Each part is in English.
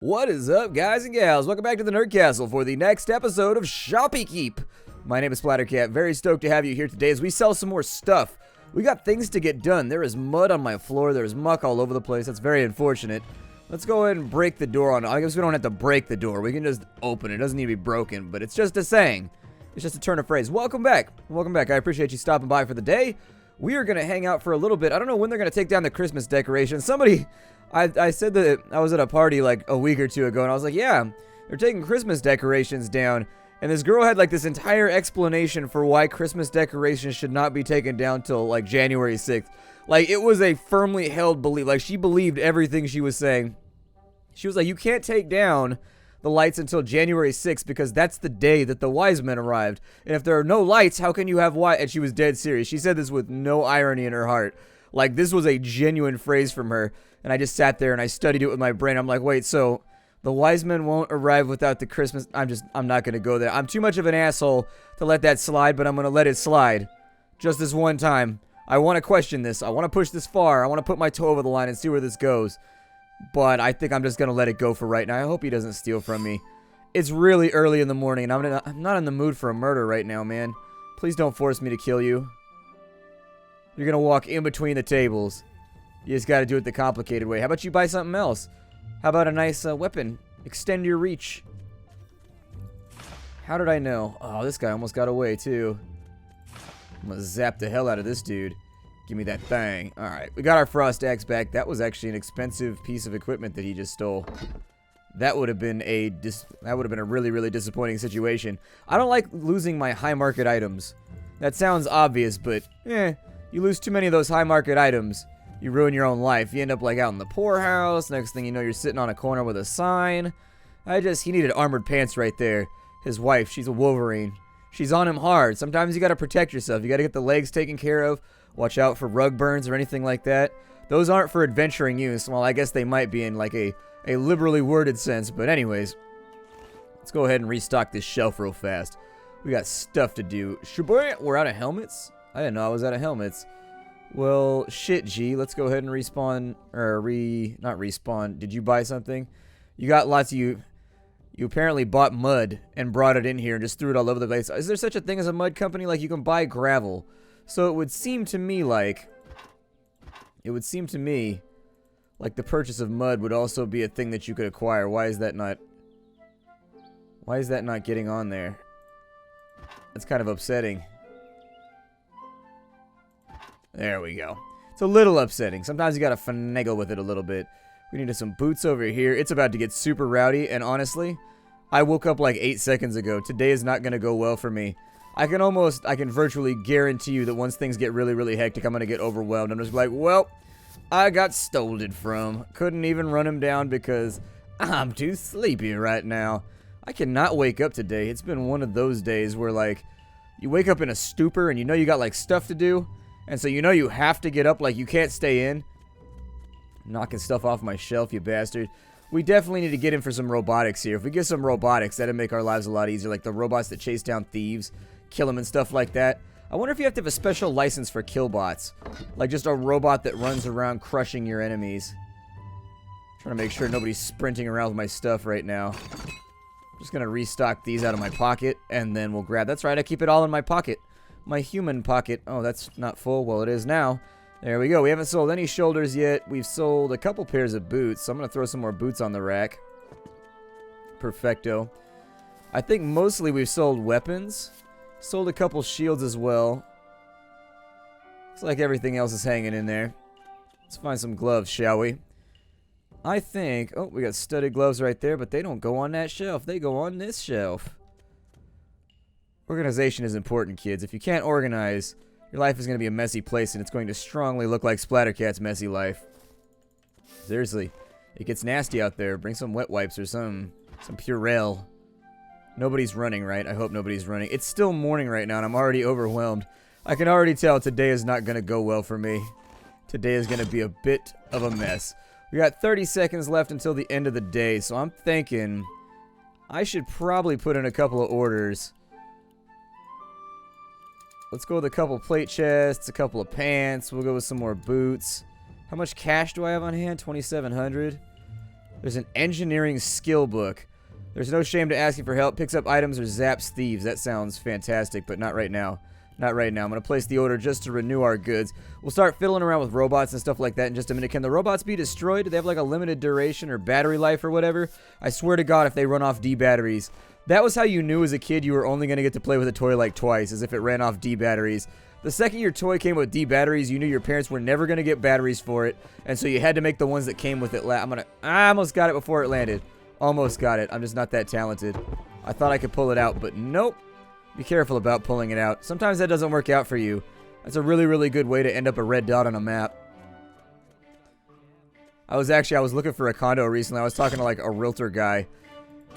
What is up, guys and gals? Welcome back to the Nerd Castle for the next episode of Shoppe. My name is Splattercat. Very stoked to have you here today as we sell some more stuff. We got things to get done. There is mud on my floor. There's muck all over the place. That's very unfortunate. Let's go ahead and break the door on. I guess we don't have to break the door. We can just open it. It doesn't need to be broken, but it's just a saying. It's just a turn of phrase. Welcome back. Welcome back. I appreciate you stopping by for the day. We are going to hang out for a little bit. I don't know when they're going to take down the Christmas decorations. Somebody, I said that I was at a party like a week or two ago, and I was like, yeah, they're taking Christmas decorations down. And this girl had like this entire explanation for why Christmas decorations should not be taken down till like January 6th. Like, it was a firmly held belief. Like, she believed everything she was saying. She was like, you can't take down the lights until January 6th because that's the day that the Wisemen arrived. And if there are no lights, how can you have And she was dead serious. She said this with no irony in her heart. Like, this was a genuine phrase from her. And I just sat there and I studied it with my brain. I'm like, wait, so the Wisemen won't arrive without the Christmas. I'm not going to go there. I'm too much of an asshole to let that slide, but I'm going to let it slide. Just this one time. I want to question this. I want to push this far. I want to put my toe over the line and see where this goes. But I think I'm just going to let it go for right now. I hope he doesn't steal from me. It's really early in the morning, and I'm not in the mood for a murder right now, man. Please don't force me to kill you. You're going to walk in between the tables. You just got to do it the complicated way. How about you buy something else? How about a nice weapon? Extend your reach. How did I know? Oh, this guy almost got away, too. I'm going to zap the hell out of this dude. Give me that thing. Alright, we got our frost axe back. That was actually an expensive piece of equipment that he just stole. That would have been a really, really disappointing situation. I don't like losing my high market items. That sounds obvious, but you lose too many of those high market items, you ruin your own life. You end up like out in the poorhouse. Next thing you know, you're sitting on a corner with a sign. He needed armored pants right there. His wife, she's a Wolverine. She's on him hard. Sometimes you gotta protect yourself. You gotta get the legs taken care of. Watch out for rug burns or anything like that. Those aren't for adventuring use. Well, I guess they might be in like a liberally worded sense. But anyways, let's go ahead and restock this shelf real fast. We got stuff to do. Shoppe, we're out of helmets? I didn't know I was out of helmets. Well, shit, G. Let's go ahead and respawn. Not respawn. Did you buy something? You got lots of you. You apparently bought mud and brought it in here and just threw it all over the place. Is there such a thing as a mud company? Like, you can buy gravel. So it would seem to me like the purchase of mud would also be a thing that you could acquire. Why is that not getting on there? That's kind of upsetting. There we go. It's a little upsetting. Sometimes you gotta finagle with it a little bit. We needed some boots over here. It's about to get super rowdy, and honestly, I woke up like 8 seconds ago. Today is not gonna go well for me. I can virtually guarantee you that once things get really, really hectic, I'm going to get overwhelmed. I'm just like, well, I got stolen from. Couldn't even run him down because I'm too sleepy right now. I cannot wake up today. It's been one of those days where, like, you wake up in a stupor and you know you got, like, stuff to do. And so you know you have to get up, like, you can't stay in. Knocking stuff off my shelf, you bastard. We definitely need to get in for some robotics here. If we get some robotics, that'd make our lives a lot easier. Like the robots that chase down thieves. Kill them and stuff like that. I wonder if you have to have a special license for kill bots. Like just a robot that runs around crushing your enemies. Trying to make sure nobody's sprinting around with my stuff right now. Just gonna restock these out of my pocket and then we'll grab. That's right, I keep it all in my pocket. My human pocket. Oh, that's not full. Well, it is now. There we go. We haven't sold any shoulders yet. We've sold a couple pairs of boots. So I'm gonna throw some more boots on the rack. Perfecto. I think mostly we've sold weapons. Sold a couple shields as well. Looks like everything else is hanging in there. Let's find some gloves, shall we? I think... Oh, we got studded gloves right there, but they don't go on that shelf. They go on this shelf. Organization is important, kids. If you can't organize, your life is going to be a messy place, and it's going to strongly look like Splattercat's messy life. Seriously. It gets nasty out there. Bring some wet wipes or some Purell. Nobody's running, right? I hope nobody's running. It's still morning right now, and I'm already overwhelmed. I can already tell today is not going to go well for me. Today is going to be a bit of a mess. We got 30 seconds left until the end of the day, so I'm thinking I should probably put in a couple of orders. Let's go with a couple plate chests, a couple of pants. We'll go with some more boots. How much cash do I have on hand? 2,700. There's an engineering skill book. There's no shame to asking for help. Picks up items or zaps thieves. That sounds fantastic, but not right now. Not right now. I'm going to place the order just to renew our goods. We'll start fiddling around with robots and stuff like that in just a minute. Can the robots be destroyed? Do they have like a limited duration or battery life or whatever? I swear to God, if they run off D batteries. That was how you knew as a kid you were only going to get to play with a toy like twice, as if it ran off D batteries. The second your toy came with D batteries, you knew your parents were never going to get batteries for it, and so you had to make the ones that came with it. I almost got it before it landed. Almost got it. I'm just not that talented. I thought I could pull it out, but nope. Be careful about pulling it out. Sometimes that doesn't work out for you. That's a really, really good way to end up a red dot on a map. I was looking for a condo recently. I was talking to like a realtor guy.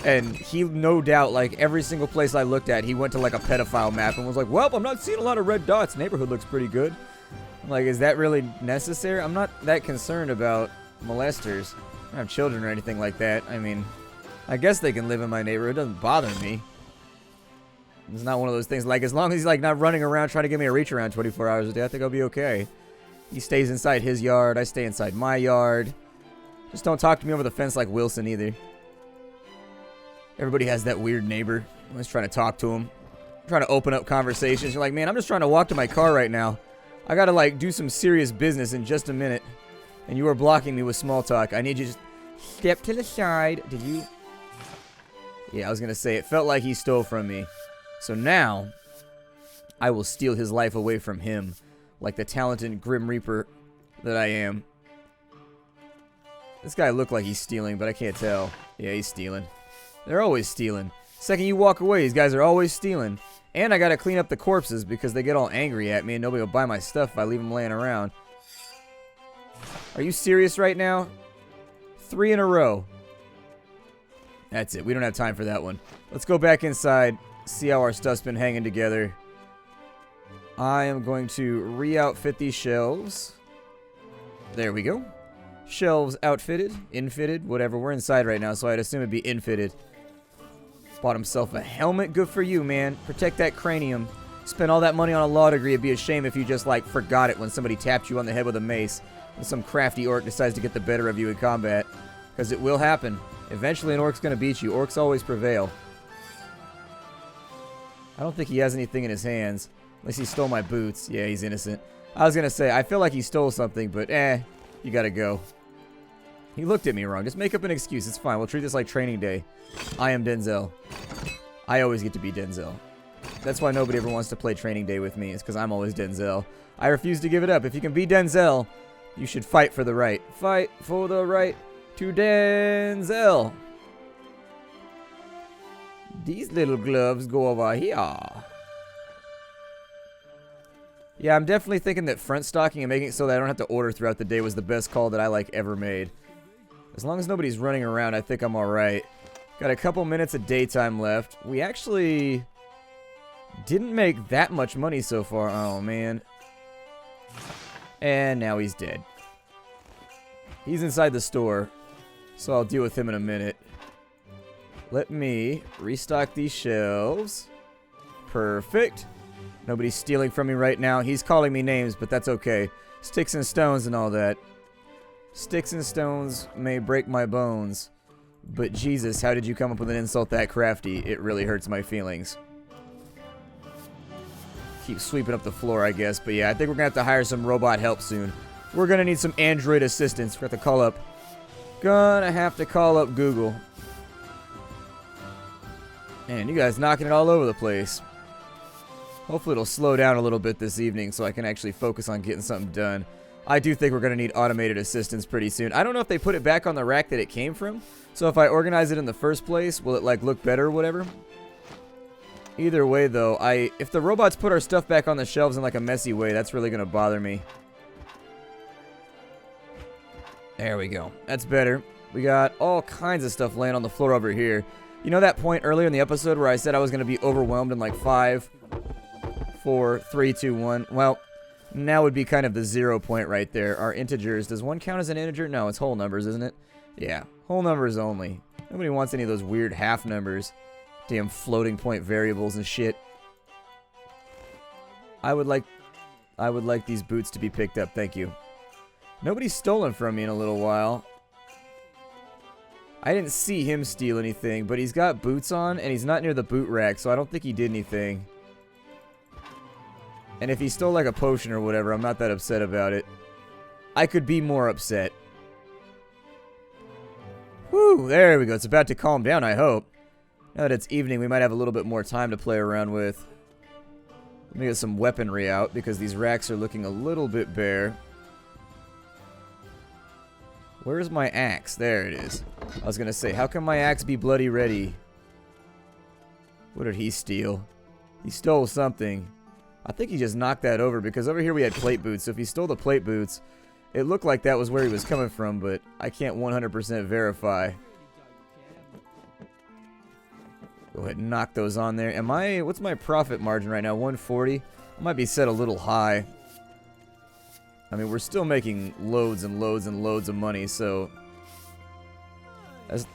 And he, no doubt, like, every single place I looked at, he went to, like, a pedophile map and was like, well, I'm not seeing a lot of red dots. Neighborhood looks pretty good. I'm like, is that really necessary? I'm not that concerned about molesters. I don't have children or anything like that. I mean, I guess they can live in my neighborhood. It doesn't bother me. It's not one of those things, like, as long as he's, like, not running around trying to give me a reach around 24 hours a day, I think I'll be okay. He stays inside his yard. I stay inside my yard. Just don't talk to me over the fence like Wilson either. Everybody has that weird neighbor. I'm just trying to talk to him. I'm trying to open up conversations. You're like, man, I'm just trying to walk to my car right now. I gotta, like, do some serious business in just a minute. And you are blocking me with small talk. I need you to just step to the side. Did you? Yeah, I was gonna say, it felt like he stole from me. So now, I will steal his life away from him. Like the talented Grim Reaper that I am. This guy looked like he's stealing, but I can't tell. Yeah, he's stealing. They're always stealing. Second you walk away, these guys are always stealing. And I gotta clean up the corpses because they get all angry at me and nobody will buy my stuff if I leave them laying around. Are you serious right now? 3 in a row. That's it. We don't have time for that one. Let's go back inside, see how our stuff's been hanging together. I am going to re-outfit these shelves. There we go. Shelves outfitted, infitted, whatever. We're inside right now, so I'd assume it'd be infitted. Bought himself a helmet. Good for you, man. Protect that cranium. Spend all that money on a law degree. It'd be a shame if you just, like, forgot it when somebody tapped you on the head with a mace and some crafty orc decides to get the better of you in combat. Because it will happen. Eventually an orc's going to beat you. Orcs always prevail. I don't think he has anything in his hands. Unless he stole my boots. Yeah, he's innocent. I was going to say, I feel like he stole something, but you gotta go. He looked at me wrong. Just make up an excuse. It's fine. We'll treat this like training day. I am Denzel. I always get to be Denzel. That's why nobody ever wants to play training day with me. It's because I'm always Denzel. I refuse to give it up. If you can be Denzel, you should fight for the right. Fight for the right to Denzel. These little gloves go over here. Yeah, I'm definitely thinking that front stocking and making it so that I don't have to order throughout the day was the best call that I, like, ever made. As long as nobody's running around, I think I'm alright. Got a couple minutes of daytime left. We actually didn't make that much money so far. Oh, man. And now he's dead. He's inside the store, so I'll deal with him in a minute. Let me restock these shelves. Perfect. Nobody's stealing from me right now. He's calling me names, but that's okay. Sticks and stones and all that. Sticks and stones may break my bones. But Jesus, how did you come up with an insult that crafty? It really hurts my feelings. Keep sweeping up the floor, I guess. But yeah, I think we're going to have to hire some robot help soon. We're going to need some android assistance. We're going to have to call up... Gonna have to call up Google. Man, you guys knocking it all over the place. Hopefully it'll slow down a little bit this evening so I can actually focus on getting something done. I do think we're going to need automated assistance pretty soon. I don't know if they put it back on the rack that it came from. So if I organize it in the first place, will it like look better or whatever? Either way though, if the robots put our stuff back on the shelves in like a messy way, that's really going to bother me. There we go. That's better. We got all kinds of stuff laying on the floor over here. You know that point earlier in the episode where I said I was going to be overwhelmed in like 5, 4, 3, 2, 1? Well, now would be kind of the 0 point right there. Our integers. Does 1 count as an integer? No, it's whole numbers, isn't it? Yeah, whole numbers only. Nobody wants any of those weird half numbers. Damn floating point variables and shit. I would like these boots to be picked up. Thank you. Nobody's stolen from me in a little while. I didn't see him steal anything, but he's got boots on, and he's not near the boot rack, so I don't think he did anything. And if he stole like a potion or whatever, I'm not that upset about it. I could be more upset. Whew, there we go. It's about to calm down, I hope. Now that it's evening, we might have a little bit more time to play around with. Let me get some weaponry out, because these racks are looking a little bit bare. Where's my axe? There it is. I was gonna say, how can my axe be bloody ready? What did he steal? He stole something. I think he just knocked that over, because over here we had plate boots. So if he stole the plate boots, it looked like that was where he was coming from, but I can't 100% verify. Go ahead and knock those on there. What's my profit margin right now? 140? I might be set a little high. I mean, we're still making loads and loads and loads of money, so as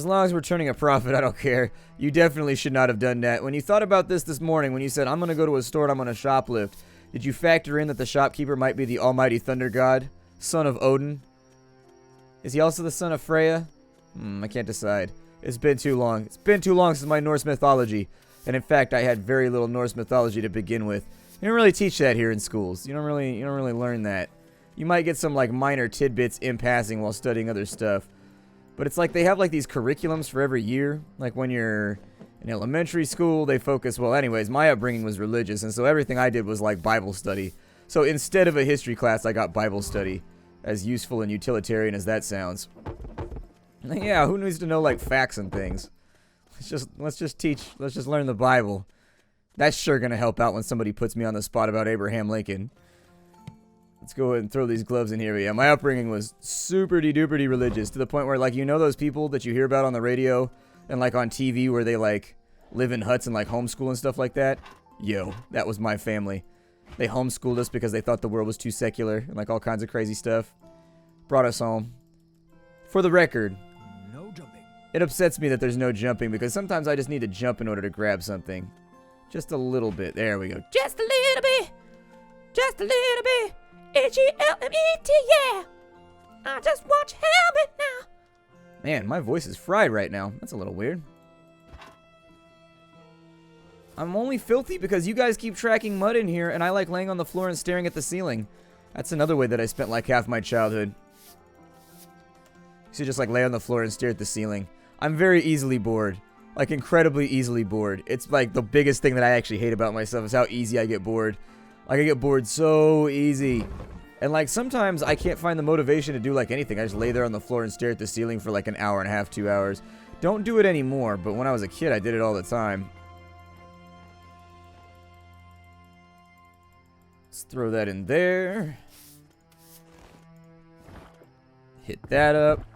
long as we're turning a profit, I don't care. You definitely should not have done that. When you thought about this morning, when you said, I'm going to go to a store and I'm going to shoplift, did you factor in that the shopkeeper might be the almighty thunder god, son of Odin? Is he also the son of Freya? I can't decide. It's been too long. It's been too long since my Norse mythology. And in fact, I had very little Norse mythology to begin with. You don't really teach that here in schools. You don't really learn that. You might get some like minor tidbits in passing while studying other stuff. But it's like they have like these curriculums for every year. Like when you're in elementary school, they focus, well anyways, my upbringing was religious, and so everything I did was like Bible study. So instead of a history class, I got Bible study. As useful and utilitarian as that sounds. Yeah, who needs to know like facts and things? Let's just learn the Bible. That's sure gonna help out when somebody puts me on the spot about Abraham Lincoln. Let's go ahead and throw these gloves in here. But yeah, my upbringing was super-duper religious, to the point where like, you know those people that you hear about on the radio and like on TV where they like live in huts and like homeschool and stuff like that? Yo, that was my family. They homeschooled us because they thought the world was too secular and like all kinds of crazy stuff. Brought us home. For the record, no jumping. It upsets me that there's no jumping, because sometimes I just need to jump in order to grab something. Just a little bit. There we go. Just a little bit. Just a little bit. H-E-L-M-E-T, yeah. I just want your helmet now. Man, my voice is fried right now. That's a little weird. I'm only filthy because you guys keep tracking mud in here, and I like laying on the floor and staring at the ceiling. That's another way that I spent like half my childhood. So just like lay on the floor and stare at the ceiling. I'm very easily bored. Like incredibly easily bored. It's like the biggest thing that I actually hate about myself is how easy I get bored. Like I get bored so easy. And like sometimes I can't find the motivation to do like anything. I just lay there on the floor and stare at the ceiling for like an hour and a half, 2 hours. Don't do it anymore, but when I was a kid I did it all the time. Let's throw that in there. Hit that up.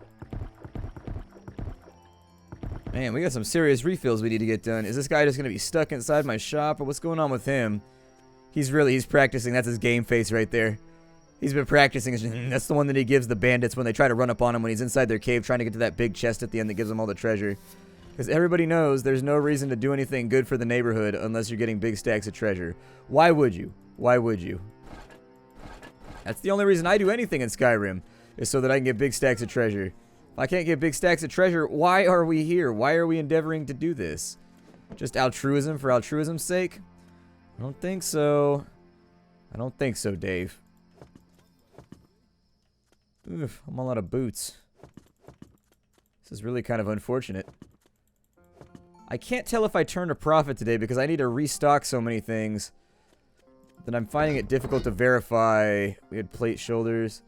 Man, we got some serious refills we need to get done. Is this guy just going to be stuck inside my shop, or what's going on with him? He's practicing. That's his game face right there. He's been practicing. That's the one that he gives the bandits when they try to run up on him when he's inside their cave trying to get to that big chest at the end that gives them all the treasure. Because everybody knows there's no reason to do anything good for the neighborhood unless you're getting big stacks of treasure. Why would you? Why would you? That's the only reason I do anything in Skyrim, is so that I can get big stacks of treasure. If I can't get big stacks of treasure, why are we here? Why are we endeavoring to do this? Just altruism for altruism's sake? I don't think so. I don't think so, Dave. Oof, I'm all out of boots. This is really kind of unfortunate. I can't tell if I turned a profit today because I need to restock so many things that I'm finding it difficult to verify. We had plate shoulders.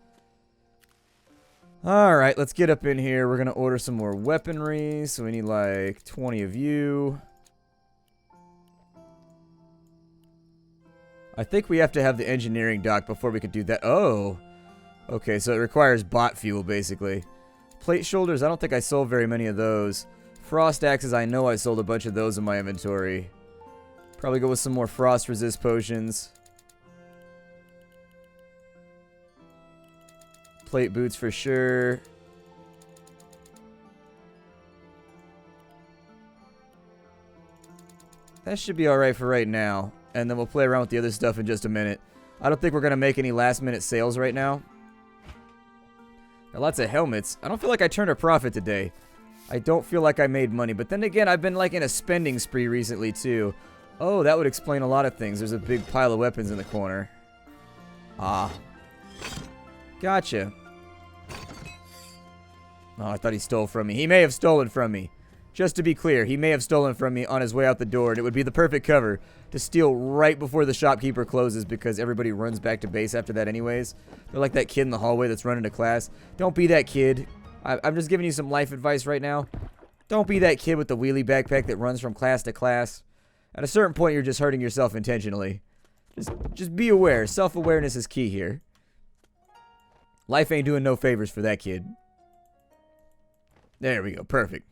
Alright, let's get up in here. We're going to order some more weaponry. So we need like 20 of you. I think we have to have the engineering dock before we could do that. Oh! Okay, so it requires bot fuel, basically. Plate shoulders, I don't think I sold very many of those. Frost axes, I know I sold a bunch of those in my inventory. Probably go with some more frost resist potions. Plate boots for sure. That should be alright for right now. And then we'll play around with the other stuff in just a minute. I don't think we're going to make any last minute sales right now. Got lots of helmets. I don't feel like I turned a profit today. I don't feel like I made money. But then again, I've been like in a spending spree recently too. Oh, that would explain a lot of things. There's a big pile of weapons in the corner. Ah. Gotcha. Oh, I thought he stole from me. He may have stolen from me. Just to be clear, he may have stolen from me on his way out the door, and it would be the perfect cover to steal right before the shopkeeper closes because everybody runs back to base after that anyways. They're like that kid in the hallway that's running to class. Don't be that kid. I'm just giving you some life advice right now. Don't be that kid with the wheelie backpack that runs from class to class. At a certain point, you're just hurting yourself intentionally. Just be aware. Self-awareness is key here. Life ain't doing no favors for that kid. There we go. Perfect.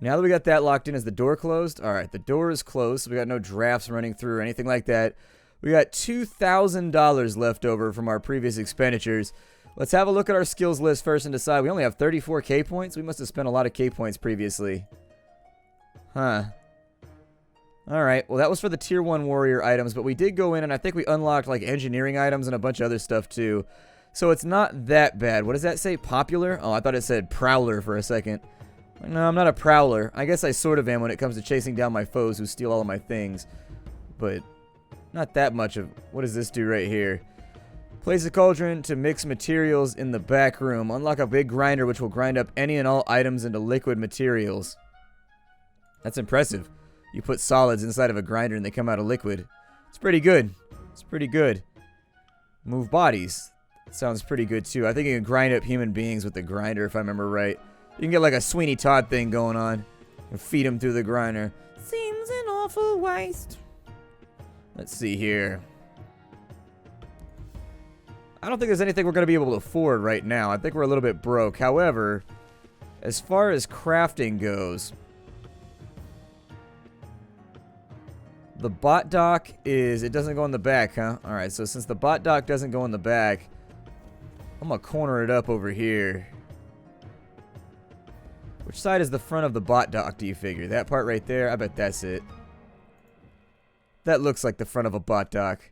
Now that we got that locked in, is the door closed? Alright, the door is closed, so we got no drafts running through or anything like that. We got $2,000 left over from our previous expenditures. Let's have a look at our skills list first and decide. We only have 34 K points? We must have spent a lot of K points previously. Huh. Alright, well that was for the tier 1 warrior items, but we did go in and I think we unlocked like engineering items and a bunch of other stuff too. So it's not that bad. What does that say? Popular? Oh, I thought it said prowler for a second. No, I'm not a prowler. I guess I sort of am when it comes to chasing down my foes who steal all of my things. But not that much of... What does this do right here? Place a cauldron to mix materials in the back room. Unlock a big grinder which will grind up any and all items into liquid materials. That's impressive. You put solids inside of a grinder and they come out of liquid. It's pretty good. It's pretty good. Move bodies. Sounds pretty good too. I think you can grind up human beings with the grinder if I remember right. You can get like a Sweeney Todd thing going on and feed them through the grinder. Seems an awful waste. Let's see here. I don't think there's anything we're going to be able to afford right now. I think we're a little bit broke. However, as far as crafting goes, the bot dock is... It doesn't go in the back, huh? Alright, so since the bot dock doesn't go in the back, I'm going to corner it up over here. Which side is the front of the bot dock, do you figure? That part right there? I bet that's it. That looks like the front of a bot dock.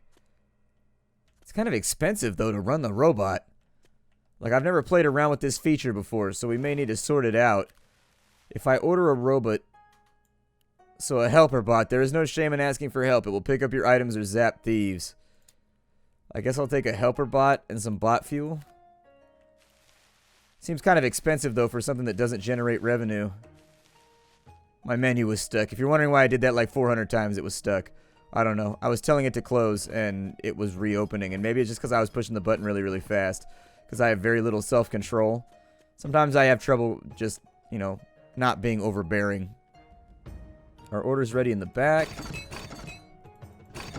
It's kind of expensive, though, to run the robot. Like, I've never played around with this feature before, so we may need to sort it out. If I order a robot... So, a helper bot. There is no shame in asking for help. It will pick up your items or zap thieves. I guess I'll take a helper bot and some bot fuel. Seems kind of expensive, though, for something that doesn't generate revenue. My menu was stuck. If you're wondering why I did that like 400 times, it was stuck. I don't know. I was telling it to close, and it was reopening. And maybe it's just because I was pushing the button really, really fast. Because I have very little self-control. Sometimes I have trouble just, you know, not being overbearing. Our order's ready in the back.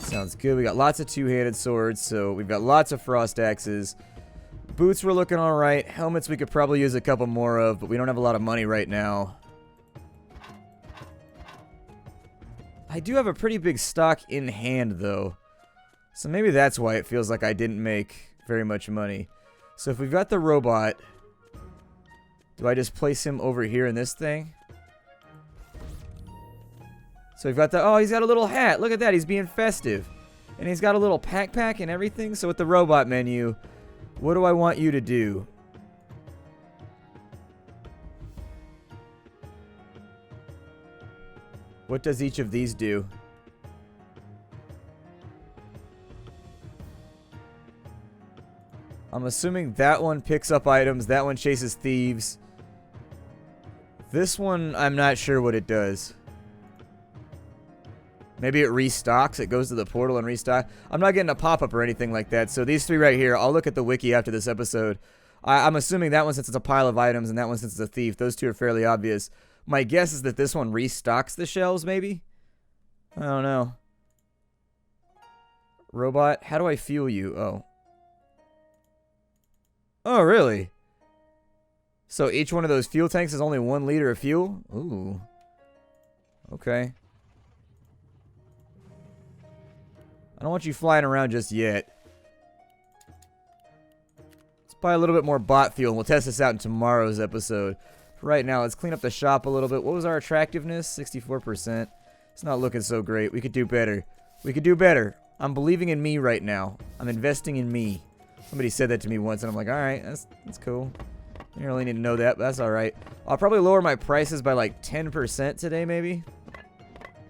Sounds good. We got lots of two-handed swords, so we've got lots of frost axes. Boots were looking alright. Helmets we could probably use a couple more of, but we don't have a lot of money right now. I do have a pretty big stock in hand, though. So maybe that's why it feels like I didn't make very much money. So if we've got the robot, do I just place him over here in this thing? So we've got the... Oh, he's got a little hat. Look at that. He's being festive. And he's got a little pack and everything. So with the robot menu... What do I want you to do? What does each of these do? I'm assuming that one picks up items, that one chases thieves. This one, I'm not sure what it does. Maybe it restocks, it goes to the portal and restock. I'm not getting a pop-up or anything like that, so these three right here, I'll look at the wiki after this episode. I'm assuming that one since it's a pile of items and that one since it's a thief. Those two are fairly obvious. My guess is that this one restocks the shelves, maybe? I don't know. Robot, how do I fuel you? Oh. Oh, really? So each one of those fuel tanks is only 1 liter of fuel? Ooh. Okay. I don't want you flying around just yet. Let's buy a little bit more bot fuel, and we'll test this out in tomorrow's episode. For right now, let's clean up the shop a little bit. What was our attractiveness? 64%. It's not looking so great. We could do better. We could do better. I'm believing in me right now. I'm investing in me. Somebody said that to me once, and I'm like, all right, that's cool. I didn't really need to know that, but that's all right. I'll probably lower my prices by like 10% today, maybe.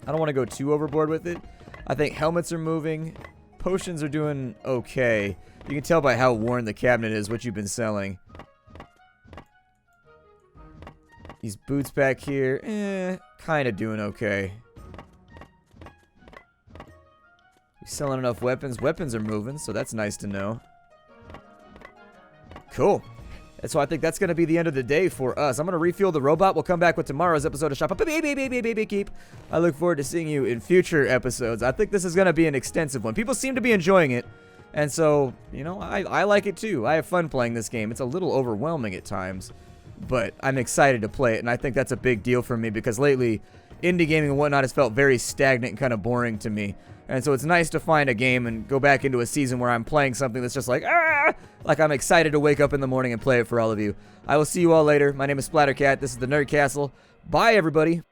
I don't want to go too overboard with it. I think helmets are moving. Potions are doing okay. You can tell by how worn the cabinet is what you've been selling. These boots back here, kind of doing okay. You selling enough weapons? Weapons are moving, so that's nice to know. Cool. And so I think that's going to be the end of the day for us. I'm going to refuel the robot. We'll come back with tomorrow's episode of Shoppe. Keep. I look forward to seeing you in future episodes. I think this is going to be an extensive one. People seem to be enjoying it. And so, you know, I like it too. I have fun playing this game. It's a little overwhelming at times, but I'm excited to play it. And I think that's a big deal for me because lately, indie gaming and whatnot has felt very stagnant and kind of boring to me. And so it's nice to find a game and go back into a season where I'm playing something that's just like, like I'm excited to wake up in the morning and play it for all of you. I will see you all later. My name is Splattercat. This is the Nerd Castle. Bye, everybody.